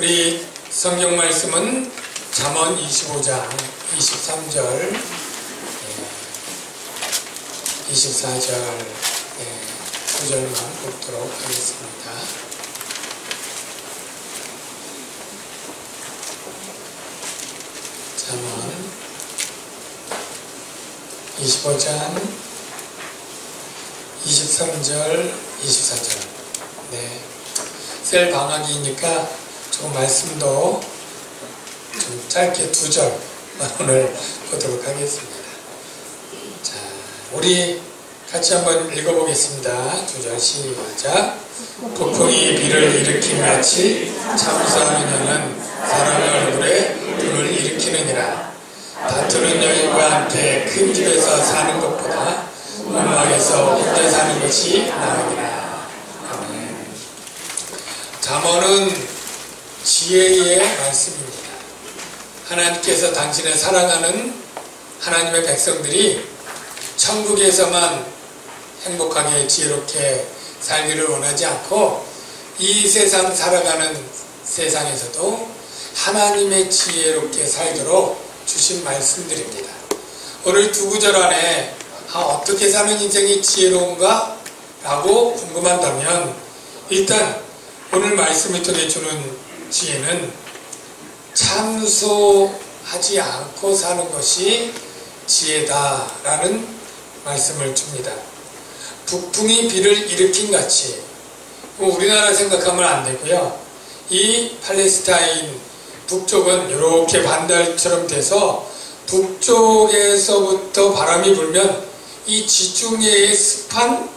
우리 성경 말씀은 잠언 25장 23절 24절 구절만 보도록 하겠습니다. 잠언 25장 23절 24절. 셀 방학이니까 조금 말씀도 좀 짧게 2절 오늘 보도록 하겠습니다. 자, 우리 같이 한번 읽어보겠습니다. 2절 시작. 북풍이 비를 일으킴 같이 참수하는 자는 사람의 얼굴에 불을 일으키느니라. 다투는 여인과 함께 큰 집에서 사는 것보다 음악에서 혼자 사는 것이 나으니라. 아멘. 잠언은 지혜의 말씀입니다. 하나님께서 당신의 사랑하는 하나님의 백성들이 천국에서만 행복하게 지혜롭게 살기를 원하지 않고 이 세상 살아가는 세상에서도 하나님의 지혜롭게 살도록 주신 말씀들입니다. 오늘 2구절 안에 어떻게 사는 인생이 지혜로운가? 라고 궁금한다면 일단 오늘 말씀을 통해 주는 지혜는 참소하지 않고 사는 것이 지혜다라는 말씀을 줍니다. 북풍이 비를 일으킨 같이, 우리나라 생각하면 안 되고요. 이 팔레스타인 북쪽은 이렇게 반달처럼 돼서 북쪽에서부터 바람이 불면 이 지중해의 습한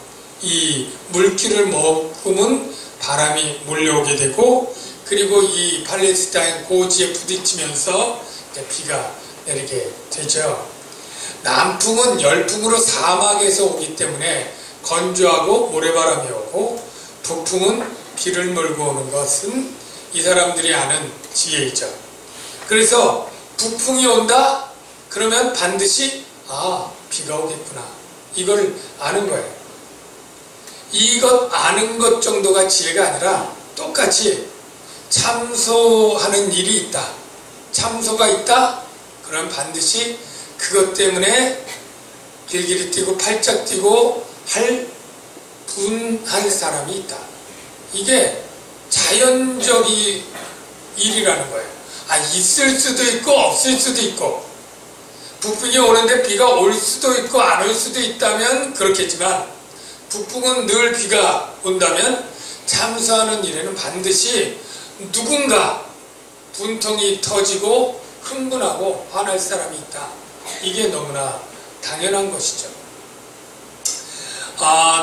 이 물기를 머금은 바람이 몰려오게 되고, 그리고 이 팔레스타인 고지에 부딪히면서 비가 내리게 되죠. 남풍은 열풍으로 사막에서 오기 때문에 건조하고 모래바람이 오고, 북풍은 비를 몰고 오는 것은 이 사람들이 아는 지혜이죠. 그래서 북풍이 온다? 그러면 반드시 비가 오겠구나, 이걸 아는 거예요. 이것 아는 것 정도가 지혜가 아니라 똑같이 참소하는 일이 있다, 참소가 있다? 그럼 반드시 그것 때문에 길길이 뛰고 팔짝 뛰고 분할 사람이 있다. 이게 자연적인 일이라는 거예요. 있을 수도 있고 없을 수도 있고, 북풍이 오는데 비가 올 수도 있고 안 올 수도 있다면 그렇겠지만, 북풍은 늘 비가 온다면 참소하는 일에는 반드시 누군가 분통이 터지고 흥분하고 화날 사람이 있다. 이게 너무나 당연한 것이죠.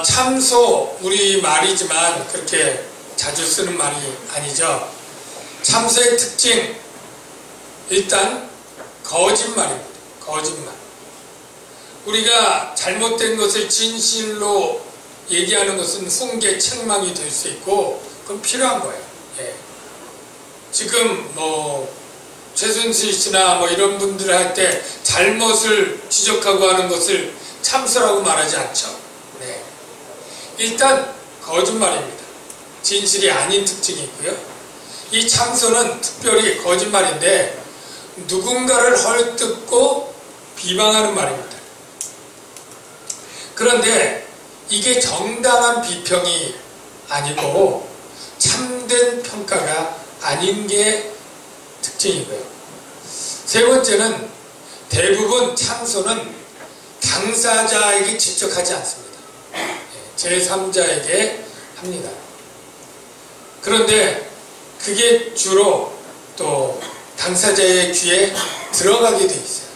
참소, 우리 말이지만 그렇게 자주 쓰는 말이 아니죠. 참소의 특징, 일단 거짓말입니다. 거짓말. 우리가 잘못된 것을 진실로 얘기하는 것은 훈계, 책망이 될 수 있고, 그건 필요한 거예요. 지금 최순실 씨나 이런 분들 할 때 잘못을 지적하고 하는 것을 참소라고 말하지 않죠. 일단 거짓말입니다. 진실이 아닌 특징이 있고요. 이 참소는 특별히 거짓말인데 누군가를 헐뜯고 비방하는 말입니다. 그런데 이게 정당한 비평이 아니고 참된 평가가 아닌 게 특징이고요. 세 번째는 대부분 참소는 당사자에게 직접 하지 않습니다. 제3자에게 합니다. 그런데 그게 주로 또 당사자의 귀에 들어가게 돼 있어요.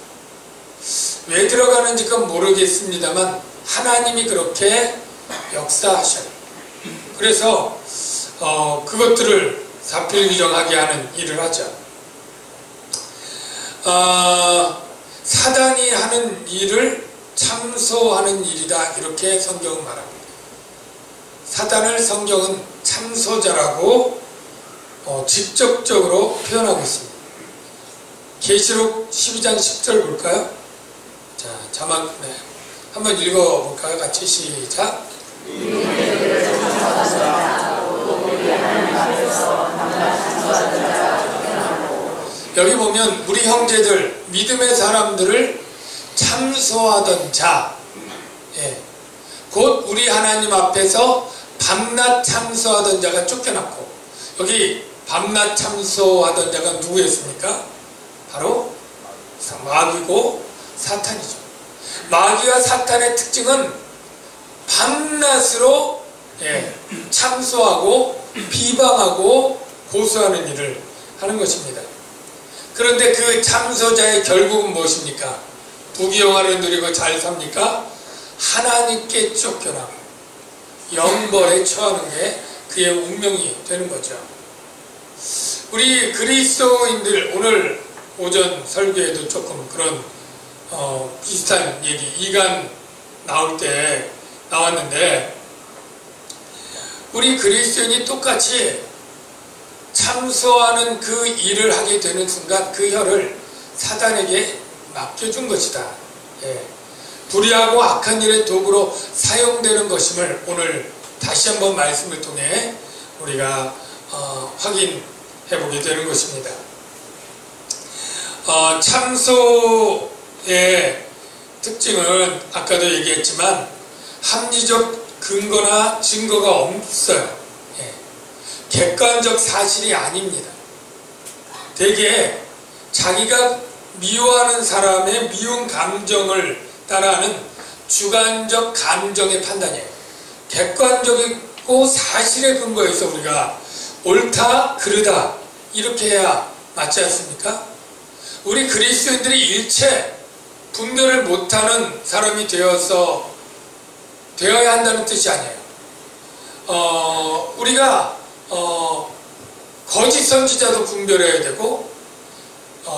왜 들어가는지 그건 모르겠습니다만 하나님이 그렇게 역사하셔요. 그래서 그것들을 사필규정하게 하는 일을 하죠. 사단이 하는 일을 참소하는 일이다, 이렇게 성경은 말합니다. 사단을 성경은 참소자라고 직접적으로 표현하고 있습니다. 계시록 12장 10절 볼까요? 자, 자막 한번 읽어볼까요? 같이 시작. 우리 하나님 앞에서 남과 참소하던 여기 보면 우리 형제들, 믿음의 사람들을 참소하던 자, 예, 곧 우리 하나님 앞에서 밤낮 참소하던 자가 쫓겨났고, 여기 밤낮 참소하던 자가 누구였습니까? 바로 마귀고 사탄이죠. 마귀와 사탄의 특징은 밤낮으로, 예, 참소하고 비방하고 고소하는 일을 하는 것입니다. 그런데 그 참소자의 결국은 무엇입니까? 부귀영화를 누리고 잘 삽니까? 하나님께 쫓겨나고 영벌에 처하는 게 그의 운명이 되는 거죠. 우리 그리스도인들, 오늘 오전 설교에도 조금 그런 비슷한 얘기, 이간 나올 때 나왔는데, 우리 그리스도인이 똑같이 참소하는 그 일을 하게 되는 순간 그 혀를 사단에게 맡겨준 것이다. 예. 불의하고 악한 일의 도구로 사용되는 것임을 오늘 다시 한번 말씀을 통해 우리가 확인해 보게 되는 것입니다. 참소의 특징은 아까도 얘기했지만 합리적 근거나 증거가 없어요. 예. 객관적 사실이 아닙니다. 대개 자기가 미워하는 사람의 미운 감정을 따라하는 주관적 감정의 판단이에요. 객관적이고 사실에 근거해서 우리가 옳다, 그르다 이렇게 해야 맞지 않습니까? 우리 그리스도인들이 일체 분별을 못하는 사람이 되어야 한다는 뜻이 아니에요. 우리가 거짓 선지자도 분별해야 되고,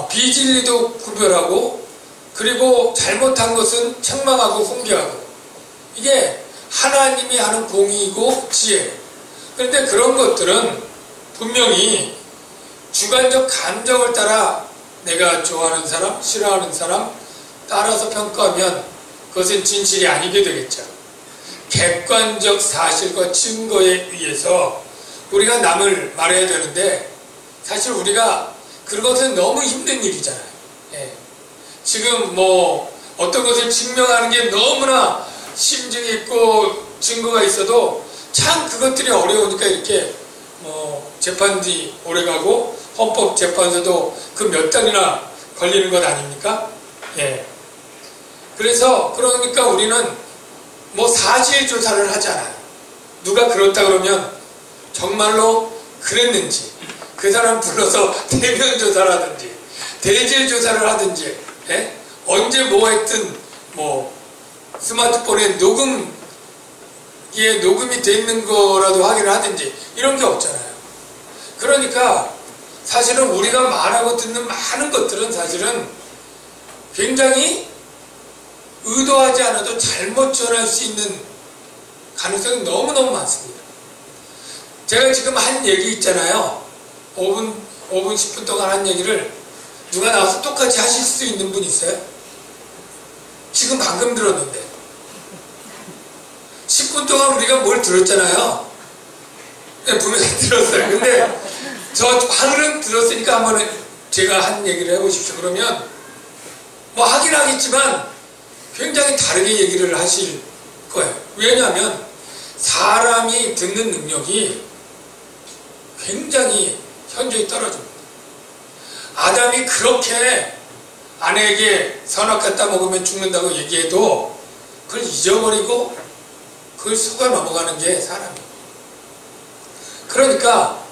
비진리도 구별하고, 그리고 잘못한 것은 책망하고 훈계하고, 이게 하나님이 하는 공의이고 지혜예요. 그런데 그런 것들은 분명히 주관적 감정을 따라 내가 좋아하는 사람, 싫어하는 사람 따라서 평가하면 그것은 진실이 아니게 되겠죠. 객관적 사실과 증거에 의해서 우리가 남을 말해야 되는데, 사실 우리가 그것은 너무 힘든 일이잖아요. 예. 지금 어떤 것을 증명하는 게 너무나 심증이 있고 증거가 있어도 참 그것들이 어려우니까 이렇게 재판이 오래가고 헌법재판소도 그 몇 달이나 걸리는 것 아닙니까? 예. 그러니까 우리는 사실 조사를 하지 않아요. 누가 그렇다 그러면 정말로 그랬는지, 그 사람 불러서 대면 조사를 하든지 대질 조사를 하든지, 예? 언제 했든 스마트폰에 녹음이 돼 있는 거라도 확인을 하든지 이런 게 없잖아요. 그러니까 사실은 우리가 말하고 듣는 많은 것들은 사실은 굉장히 의도하지 않아도 잘못 전할 수 있는 가능성이 너무너무 많습니다. 제가 지금 한 얘기 있잖아요. 5분, 10분 동안 한 얘기를 누가 나와서 똑같이 하실 수 있는 분 있어요? 지금 방금 들었는데 10분 동안 우리가 뭘 들었잖아요. 네, 분명히 들었어요. 근데 저 하늘은 들었으니까 한번 제가 한 얘기를 해보십시오. 그러면 하긴 하겠지만 굉장히 다르게 얘기를 하실 거예요. 왜냐하면 사람이 듣는 능력이 굉장히 현저히 떨어집니다. 아담이 그렇게 아내에게 선악과 따먹으면 죽는다고 얘기해도 그걸 잊어버리고 그걸 속아 넘어가는 게 사람이에요. 그러니까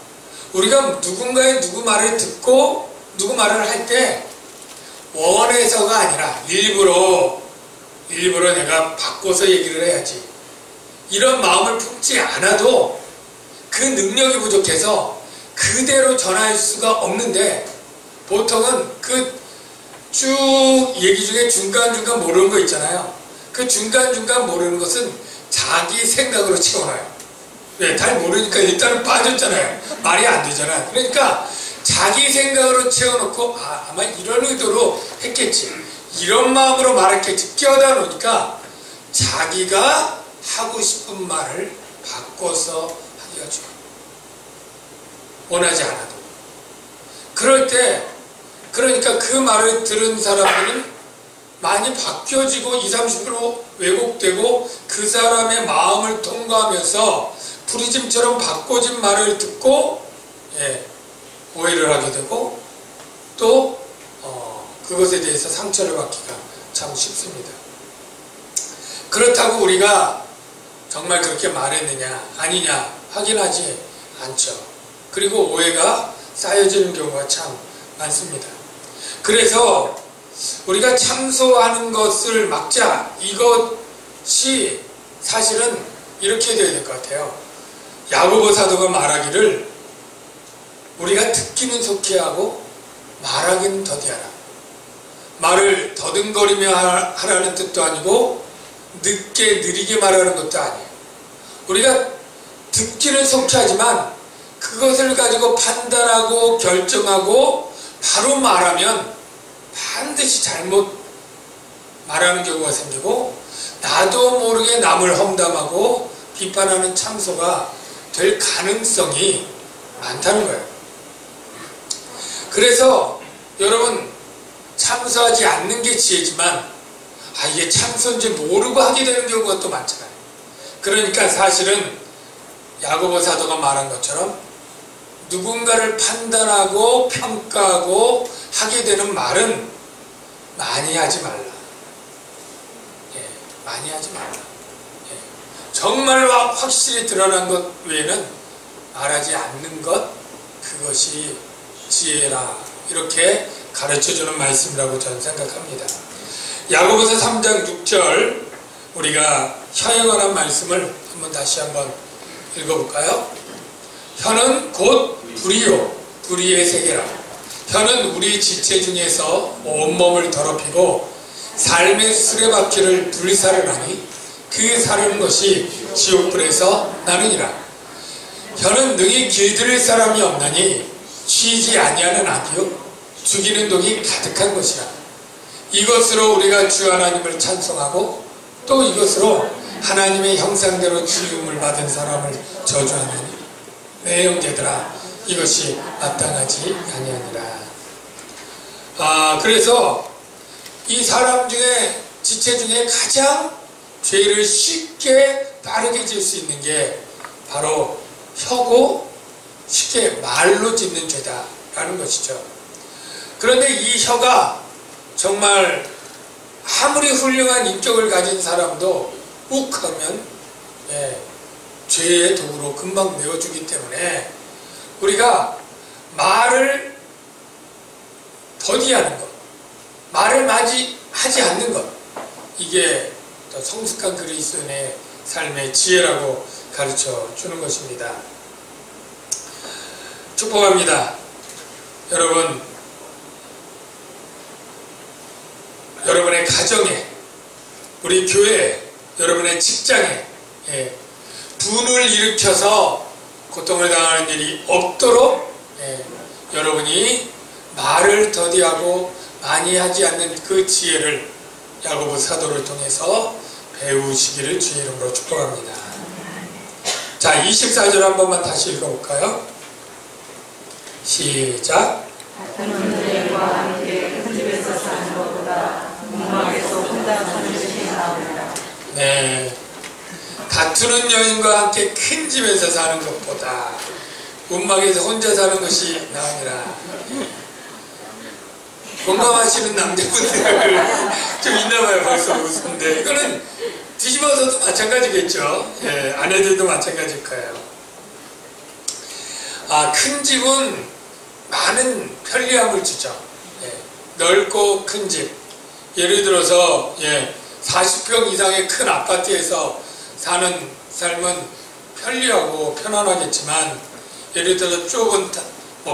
우리가 누군가의 누구 말을 듣고 누구 말을 할 때 원해서가 아니라 일부러 내가 바꿔서 얘기를 해야지, 이런 마음을 품지 않아도 그 능력이 부족해서 그대로 전할 수가 없는데, 보통은 그 쭉 얘기 중에 중간중간 모르는 거 있잖아요. 그 중간중간 모르는 것은 자기 생각으로 채워놔요. 왜? 잘 모르니까 일단은 빠졌잖아요. 말이 안 되잖아요. 그러니까 자기 생각으로 채워놓고 아마 이런 의도로 했겠지, 이런 마음으로 말했겠지 끼워다 놓으니까 자기가 하고 싶은 말을 바꿔서 하기가 좋아요. 원하지 않아도. 그럴 때 그러니까 그 말을 들은 사람들은 많이 바뀌어지고 20, 30% 왜곡되고 그 사람의 마음을 통과하면서 부르짐처럼 바꿔진 말을 듣고 오해를 하게 되고 또 그것에 대해서 상처를 받기가 참 쉽습니다. 그렇다고 우리가 정말 그렇게 말했느냐 아니냐 확인하지 않죠. 그리고 오해가 쌓여지는 경우가 참 많습니다. 그래서 우리가 참소하는 것을 막자, 이것이 사실은 이렇게 되어야 될 것 같아요. 야고보 사도가 말하기를 우리가 듣기는 속히 하고 말하기는 더디하라. 말을 더듬거리며 하라는 뜻도 아니고 늦게 느리게 말하는 것도 아니에요. 우리가 듣기는 속히 하지만 그것을 가지고 판단하고 결정하고 바로 말하면 반드시 잘못 말하는 경우가 생기고 나도 모르게 남을 험담하고 비판하는 참소가 될 가능성이 많다는 거예요. 그래서 여러분 참소하지 않는 게 지혜지만 이게 참소인지 모르고 하게 되는 경우가 또 많잖아요. 그러니까 사실은 야고보 사도가 말한 것처럼 누군가를 판단하고 평가하고 하게 되는 말은 많이 하지 말라. 많이 하지 말라. 정말 확실히 드러난 것 외에는 말하지 않는 것, 그것이 지혜라. 이렇게 가르쳐주는 말씀이라고 저는 생각합니다. 야고보서 3장 6절 우리가 혀에 관한 말씀을 다시 한번 읽어볼까요? 혀는 곧 불이요 불의의 세계라. 혀는 우리 지체 중에서 온몸을 더럽히고 삶의 수레바퀴를 불사르나니 그 사르는 것이 지옥불에서 나느니라. 혀는 능히 길들일 사람이 없나니 쉬지 아니하는 악이요 죽이는 독이 가득한 것이라. 이것으로 우리가 주 하나님을 찬송하고 또 이것으로 하나님의 형상대로 지음을 받은 사람을 저주하느니 내 형제들아 이것이 마땅하지 아니하니라. 그래서 이 사람 중에 지체 중에 가장 죄를 쉽게 빠르게 질 수 있는 게 바로 혀고 쉽게 말로 짓는 죄다라는 것이죠. 그런데 이 혀가 정말 아무리 훌륭한 인격을 가진 사람도 욱하면 죄의 도구로 금방 내어주기 때문에 우리가 말을 더디하는 것, 말을 하지 않는 것, 이게 더 성숙한 그리스도인의 삶의 지혜라고 가르쳐 주는 것입니다. 축복합니다. 여러분, 여러분의 가정에, 우리 교회에, 여러분의 직장에 분을 일으켜서 고통을 당하는 일이 없도록 여러분이 말을 더디하고 많이 하지 않는 그 지혜를 야고보 사도를 통해서 배우시기를 주의 이름으로 축복합니다. 자, 24절 한 번만 다시 읽어볼까요? 시작. 같은 은혜와 함께 큰 집에서 사는 것보다 문막에서 혼자 사는 것이 나으리라. 네, 다투는 여인과 함께 큰 집에서 사는 것보다 문막에서 혼자 사는 것이 나으니라. 공감하시는 남자분들 좀 있나봐요. 벌써 웃는데 이거는 뒤집어서도 마찬가지겠죠. 아내들도 마찬가지일 거예요. 큰 집은 많은 편리함을 주죠. 넓고 큰 집, 예를 들어서 40평 이상의 큰 아파트에서 사는 삶은 편리하고 편안하겠지만, 예를 들어서 좁은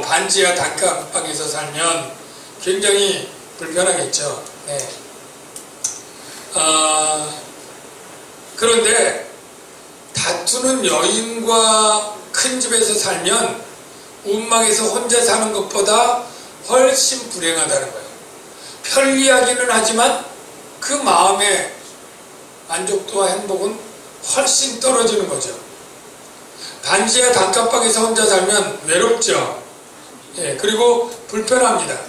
반지하 단칸방에서 살면 굉장히 불편하겠죠. 그런데 다투는 여인과 큰 집에서 살면 운막에서 혼자 사는 것보다 훨씬 불행하다는 거예요. 편리하기는 하지만 그 마음의 만족도와 행복은 훨씬 떨어지는 거죠. 반지하 단칸방에서 혼자 살면 외롭죠. 그리고 불편합니다.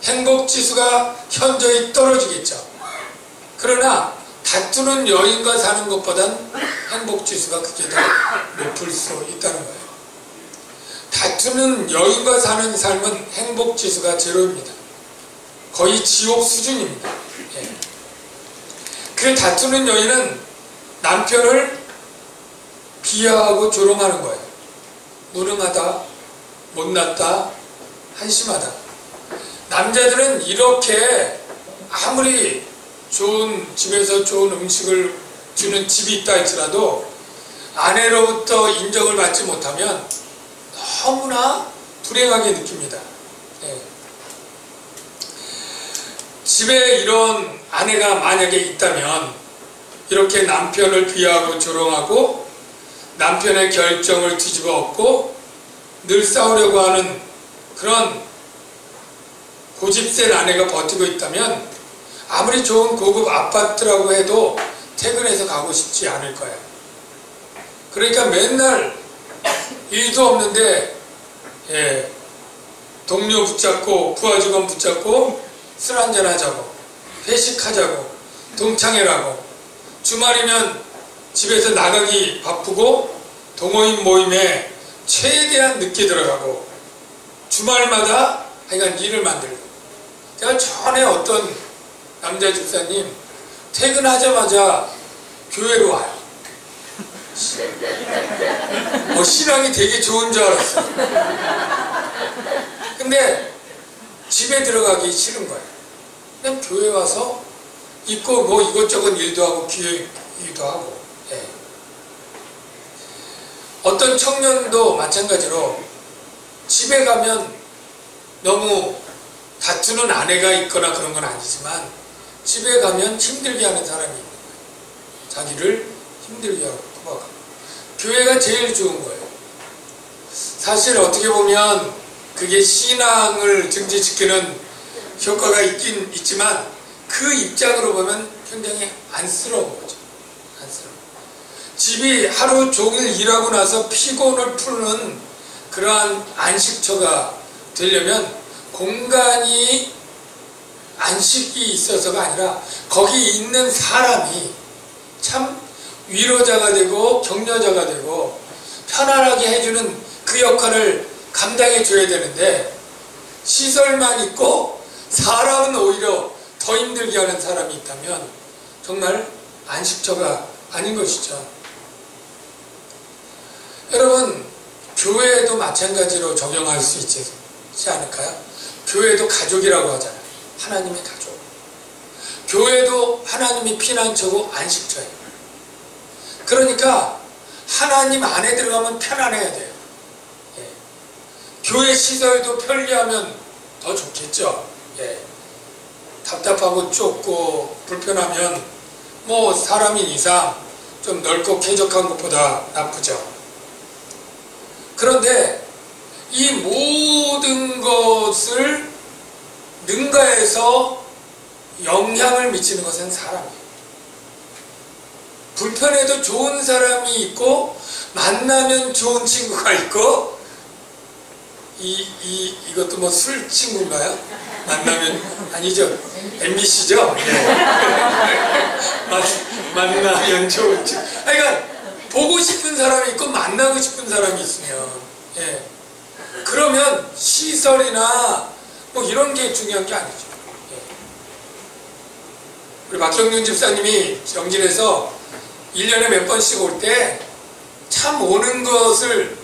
행복지수가 현저히 떨어지겠죠. 그러나 다투는 여인과 사는 것보단 행복지수가 그게 더 높을 수 있다는 거예요. 다투는 여인과 사는 삶은 행복지수가 제로입니다. 거의 지옥 수준입니다. 예. 그 다투는 여인은 남편을 비하하고 조롱하는 거예요. 무능하다, 못났다, 한심하다. 남자들은 이렇게 아무리 좋은 집에서 좋은 음식을 주는 집이 있다 할지라도 아내로부터 인정을 받지 못하면 너무나 불행하게 느낍니다. 예. 집에 이런 아내가 만약에 있다면 이렇게 남편을 비하하고 조롱하고 남편의 결정을 뒤집어 엎고 늘 싸우려고 하는 그런 고집센 아내가 버티고 있다면 아무리 좋은 고급 아파트라고 해도 퇴근해서 가고 싶지 않을 거예요. 그러니까 맨날 일도 없는데 예, 동료 붙잡고 부하 직원 붙잡고 술 한잔 하자고 회식하자고 동창회라고 주말이면 집에서 나가기 바쁘고 동호인 모임에 최대한 늦게 들어가고 주말마다 하여간 일을 만들고 제가 전에 어떤 남자 집사님 퇴근하자마자 교회로 와요. 신앙이 되게 좋은 줄 알았어요. 근데 집에 들어가기 싫은 거예요. 그냥 교회 와서 있고 뭐 이것저것 일도 하고 기회도 하고. 예. 어떤 청년도 마찬가지로 집에 가면 너무 다투는 아내가 있거나 그런 건 아니지만 집에 가면 힘들게 하는 사람이 있는 거예요. 자기를 힘들게 하고 구박하고. 교회가 제일 좋은 거예요. 사실 어떻게 보면 그게 신앙을 증진시키는 효과가 있긴 있지만 그 입장으로 보면 굉장히 안쓰러운 거죠. 안쓰러워. 집이 하루 종일 일하고 나서 피곤을 푸는 그러한 안식처가 되려면 공간이 안식이 있어서가 아니라 거기 있는 사람이 참 위로자가 되고 격려자가 되고 편안하게 해주는 그 역할을 감당해 줘야 되는데 시설만 있고 사람은 오히려 더 힘들게 하는 사람이 있다면 정말 안식처가 아닌 것이죠. 여러분, 교회에도 마찬가지로 적용할 수 있지 않을까요? 교회도 가족이라고 하잖아요. 하나님의 가족. 교회도 하나님의 피난처고 안식처예요. 그러니까 하나님 안에 들어가면 편안해야 돼요. 예. 교회 시설도 편리하면 더 좋겠죠. 예. 답답하고 좁고 불편하면 뭐 사람인 이상 좀 넓고 쾌적한 것보다 나쁘죠. 그런데 이 모든 것을 능가해서 영향을 미치는 것은 사람이에요. 불편해도 좋은 사람이 있고 만나면 좋은 친구가 있고 이것도 뭐 술 친구인가요? 만나면 아니죠. MBC죠? 예. 만나면 좋은 친구. 그러니까 보고 싶은 사람이 있고 만나고 싶은 사람이 있으면 예. 그러면 시설이나 뭐 이런 게 중요한 게 아니죠. 예. 우리 박경륜 집사님이 정진에서 1년에 몇 번씩 올 때 참 오는 것을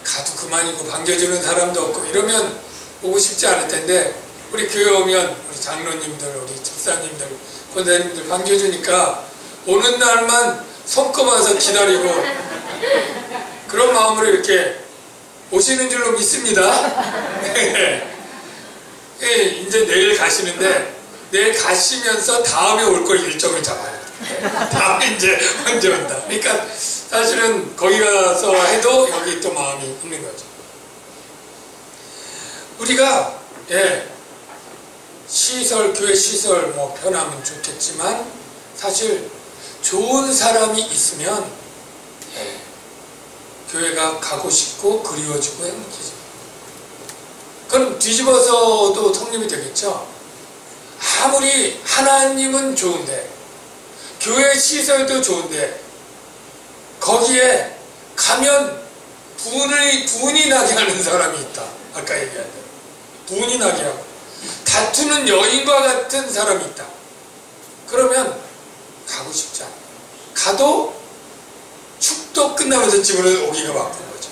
가도 그만이고 반겨주는 사람도 없고 이러면 오고 싶지 않을 텐데 우리 교회 오면 우리 장로님들, 우리 집사님들, 권사님들 반겨주니까 오는 날만 손꼽아서 기다리고 그런 마음으로 이렇게 오시는 줄로 믿습니다. 예, 이제 내일 가시는데 내일 가시면서 다음에 올 거 일정을 잡아요. 다음에 이제 언제 온다. 그러니까 사실은 거기 가서 해도 여기 또 마음이 있는 거죠. 우리가 시설, 교회 시설 뭐 편하면 좋겠지만 사실 좋은 사람이 있으면 교회가 가고 싶고 그리워지고 행복해져요. 그럼 뒤집어서도 성립이 되겠죠. 아무리 하나님은 좋은데, 교회 시설도 좋은데, 거기에 가면 분이 나게 하는 사람이 있다. 아까 얘기한 대로. 분이 나게 하고, 다투는 여인과 같은 사람이 있다. 그러면 가고 싶지 않아. 가도 축도 끝나면서 집으로 오기가 바쁜 거죠.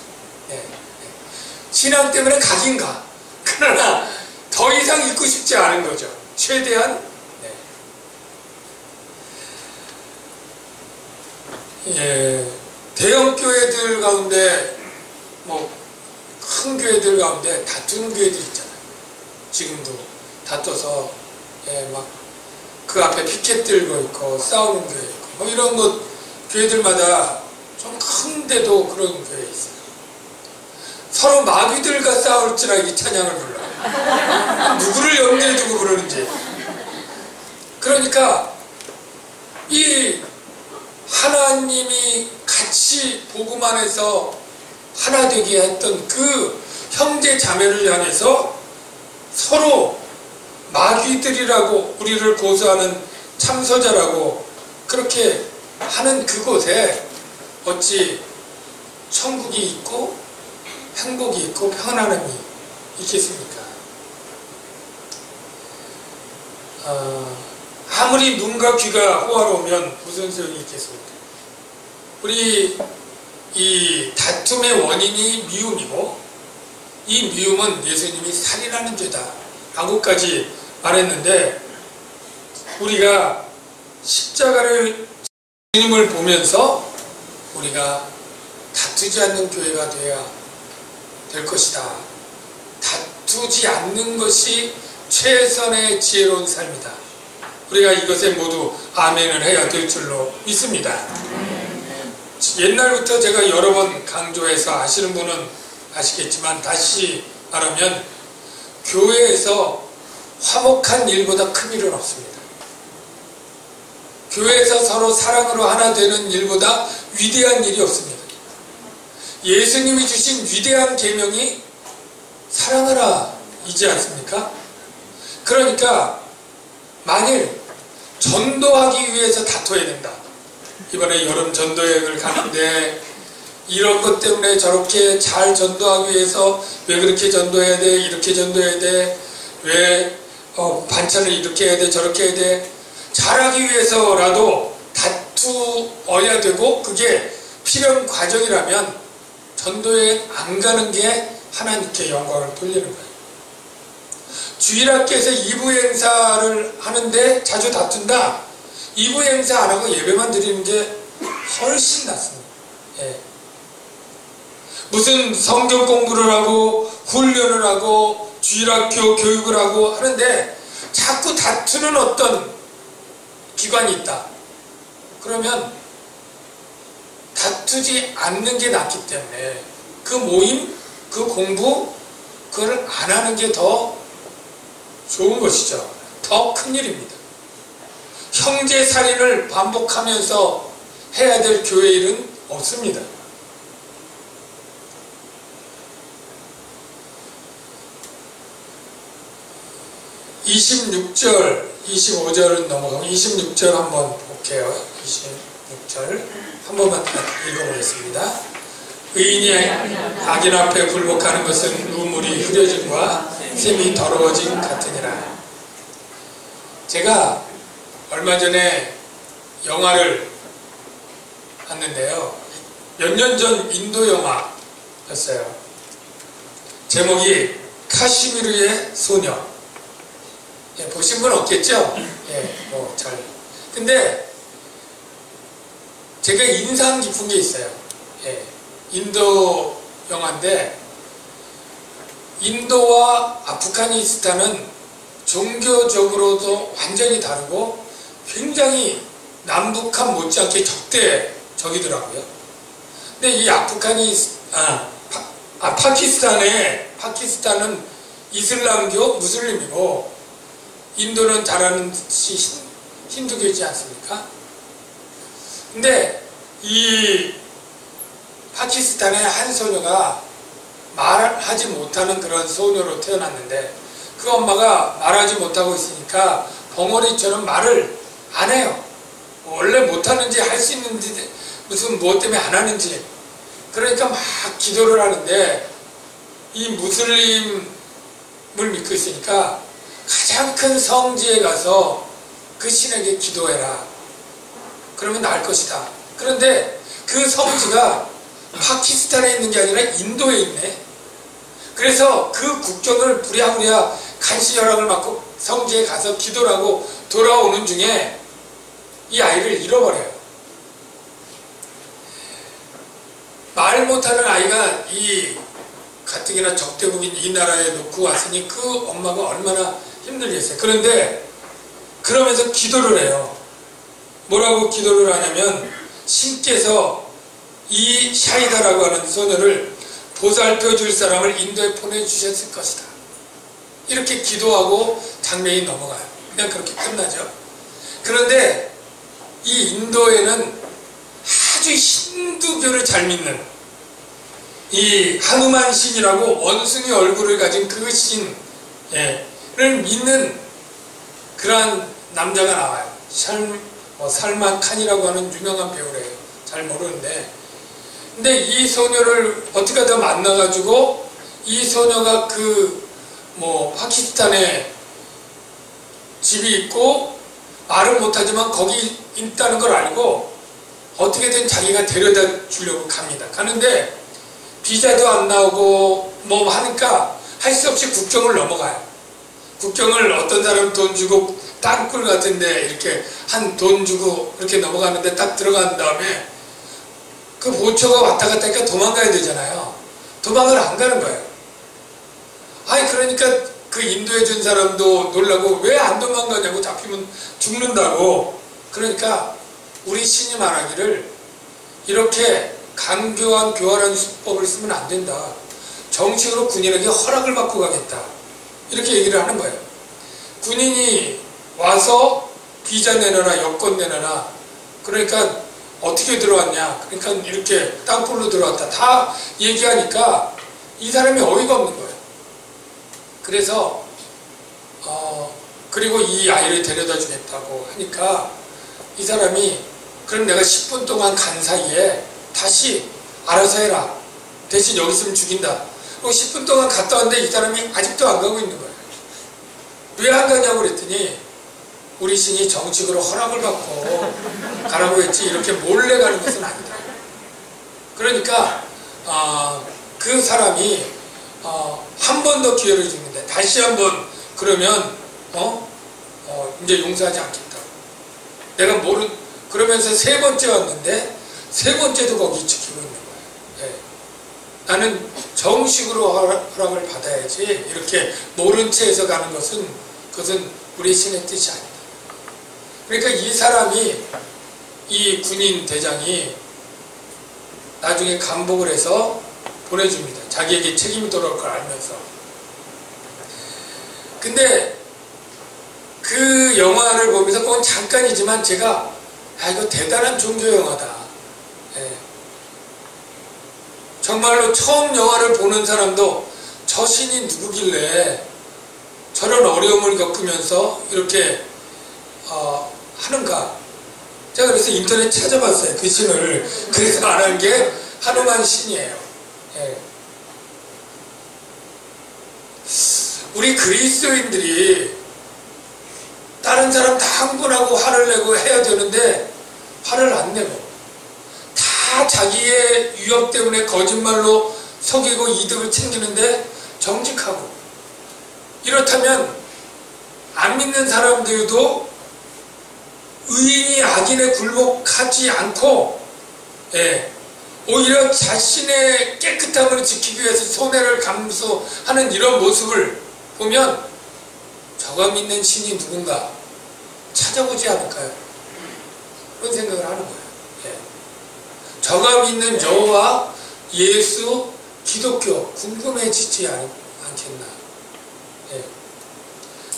신앙 때문에 가긴 가. 그러나 더 이상 있고 싶지 않은 거죠. 최대한. 대형 교회들 가운데, 큰 교회들 가운데 다투는 교회들 있잖아요. 지금도 다퉈서 막 그 앞에 피켓 들고 있고 싸우는 교회 있고 이런 것 교회들마다 좀 큰데도 그런 교회 있어요. 서로 마귀들과 싸울지라 이 찬양을 불러요. 누구를 염두에 두고 그러는지. 그러니까 이 하나님이 같이 복음 안에서 하나 되게 했던 그 형제 자매를 향해서 서로 마귀들이라고 우리를 고소하는 참소자라고 그렇게 하는 그곳에 어찌 천국이 있고 행복이 있고 평안함이 있겠습니까? 아무리 눈과 귀가 호화로우면 무슨 소용이 있겠습니까? 우리 이 다툼의 원인이 미움이고, 이 미움은 예수님이 살인하는 죄다 라고까지 말했는데, 우리가 십자가를 주님을 보면서 우리가 다투지 않는 교회가 되어야 될 것이다. 다투지 않는 것이 최선의 지혜로운 삶이다. 우리가 이것에 모두 아멘을 해야 될 줄로 믿습니다. 옛날부터 제가 여러 번 강조해서 아시는 분은 아시겠지만 다시 말하면 교회에서 화목한 일보다 큰 일은 없습니다. 교회에서 서로 사랑으로 하나 되는 일보다 위대한 일이 없습니다. 예수님이 주신 위대한 계명이 사랑하라 이지 않습니까? 그러니까 만일 전도하기 위해서 다퉈야 된다. 이번에 여름 전도여행을 가는데 이런 것 때문에 저렇게 잘 전도하기 위해서 왜 그렇게 전도해야 돼? 이렇게 전도해야 돼? 왜 반찬을 이렇게 해야 돼? 저렇게 해야 돼? 잘하기 위해서라도 다투어야 되고 그게 필요한 과정이라면 전도여행 안 가는 게 하나님께 영광을 돌리는 거예요. 주일학교에서 2부 행사를 하는데 자주 다툰다? 2부 행사 안 하고 예배만 드리는 게 훨씬 낫습니다. 무슨 성경 공부를 하고 훈련을 하고 주일학교 교육을 하고 하는데 자꾸 다투는 어떤 기관이 있다. 그러면 다투지 않는 게 낫기 때문에 그 모임, 그 공부, 그걸 안 하는 게 더 좋은 것이죠. 더 큰 일입니다. 형제 살인을 반복하면서 해야 될 교회 일은 없습니다. (26절) 25절은 넘어가면 26절 한번 볼게요. 26절 한 번만 읽어보겠습니다. 의인이 악인 앞에 굴복하는 것은 우물이 흐려짐과 샘이 더러워짐 같으니라. 제가 얼마 전에 영화를 봤는데요. 몇 년 전 인도 영화였어요. 제목이 카시미르의 소녀. 보신 분 없겠죠? 근데 제가 인상 깊은 게 있어요. 인도 영화인데 인도와 아프가니스탄은 종교적으로도 완전히 다르고 굉장히 남북한 못지않게 적이더라고요. 근데 이 파키스탄은 이슬람교 무슬림이고 인도는 잘 아는 힌두교이지 않습니까? 근데 이 파키스탄의 한 소녀가 말하지 못하는 그런 소녀로 태어났는데 그 엄마가 말하지 못하고 있으니까 벙어리처럼 말을 안 해요. 원래 못하는지 할 수 있는지 무슨 무엇 때문에 안 하는지. 그러니까 막 기도를 하는데 이 무슬림을 믿고 있으니까 가장 큰 성지에 가서 그 신에게 기도해라. 그러면 나을 것이다. 그런데 그 성지가 파키스탄에 있는 게 아니라 인도에 있네. 그래서 그 국경을 부랴부랴 간신 허락을 받고 성지에 가서 기도를 하고 돌아오는 중에 이 아이를 잃어버려요. 말 못하는 아이가 이 가뜩이나 적대국인 이 나라에 놓고 왔으니 그 엄마가 얼마나 힘들겠어요. 그런데 그러면서 기도를 해요. 뭐라고 기도를 하냐면 신께서 이 샤이다라고 하는 소녀를 보살펴 줄 사람을 인도에 보내주셨을 것이다. 이렇게 기도하고 장면이 넘어가요. 그냥 그렇게 끝나죠. 그런데 이 인도에는 아주 힌두교를 잘 믿는 이 하누만 신이라고 원숭이 얼굴을 가진 그 신을 믿는 그러한 남자가 나와요. 살만 칸이라고 하는 유명한 배우래요. 잘 모르는데. 근데 이 소녀를 어떻게 하다 만나가지고 이 소녀가 파키스탄에 집이 있고 말은 못하지만 거기 있다는 걸 알고 어떻게든 자기가 데려다 주려고 갑니다. 가는데 비자도 안 나오고 뭐 하니까 할 수 없이 국경을 넘어가요. 국경을 어떤 사람 돈 주고 땅굴 같은데 이렇게 한 돈 주고 이렇게 넘어가는데 딱 들어간 다음에 그 보초가 왔다 갔다 하니까 도망가야 되잖아요. 도망을 안 가는 거예요. 아니 그러니까 그 인도해 준 사람도 놀라고 왜 안 도망가냐고 잡히면 죽는다고. 그러니까 우리 신이 말하기를 이렇게 강교한 교활한 수법을 쓰면 안 된다. 정식으로 군인에게 허락을 받고 가겠다. 이렇게 얘기를 하는 거예요. 군인이 와서 비자 내놔라, 여권 내놔라. 그러니까 어떻게 들어왔냐. 그러니까 이렇게 땅굴로 들어왔다. 다 얘기하니까 이 사람이 어이가 없는 거예요. 그래서 그리고 이 아이를 데려다 주겠다고 하니까 이 사람이 그럼 내가 10분 동안 간 사이에 다시 알아서 해라. 대신 여기 있으면 죽인다. 그리고 10분 동안 갔다 왔는데 이 사람이 아직도 안 가고 있는 거예요. 왜 안 가냐고 그랬더니 우리 신이 정식으로 허락을 받고 가라고 했지 이렇게 몰래 가는 것은 아니다. 그러니까 그 사람이 한 번 더 기회를 주는데 다시 한 번 그러면 이제 용서하지 않겠다. 내가 그러면서 세 번째 왔는데 세 번째도 거기 지키고 있는 거예요. 나는 정식으로 허락을 받아야지 이렇게 모른 채해서 가는 그것은 우리 신의 뜻이 아니다. 그러니까 이 사람이 이 군인 대장이 나중에 감복을 해서 보내줍니다. 자기에게 책임이 돌아올 걸 알면서. 근데 그 영화를 보면서 그건 잠깐이지만 제가 이거 대단한 종교 영화다. 정말로 처음 영화를 보는 사람도 저 신이 누구길래 저런 어려움을 겪으면서 이렇게 하는가. 제가 그래서 인터넷 찾아봤어요. 그 신을. 그래서 말한 게 하누만 신이에요. 우리 그리스도인들이 다른 사람 다 흥분하고 화를 내고 해야 되는데 화를 안 내고 다 자기의 유혹 때문에 거짓말로 속이고 이득을 챙기는데 정직하고. 이렇다면 안 믿는 사람들도 의인이 악인에 굴복하지 않고 오히려 자신의 깨끗함을 지키기 위해서 손해를 감수하는 이런 모습을 보면 저가 믿는 신이 누군가 찾아보지 않을까요? 그런 생각을 하는 거예요. 저가 믿는 여호와, 예수, 기독교 궁금해지지 않겠나.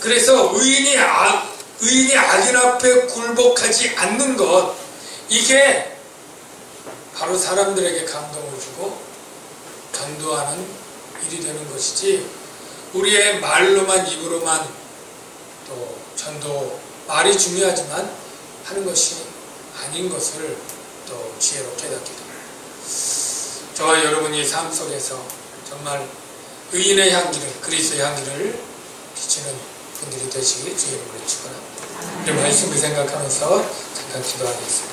그래서 의인이 악인 앞에 굴복하지 않는 것, 이게 바로 사람들에게 감동을 주고 전도하는 일이 되는 것이지 우리의 말로만 입으로만 또 전도 말이 중요하지만 하는 것이 아닌 것을 또 지혜로 깨닫게 됩니다. 저와 여러분이 삶 속에서 정말 의인의 향기를 그리스도의 향기를 비추는 분들이 되시길 주의 이름으로 축원합니다. 우리 말씀을 생각하면서 잠깐 기도하겠습니다.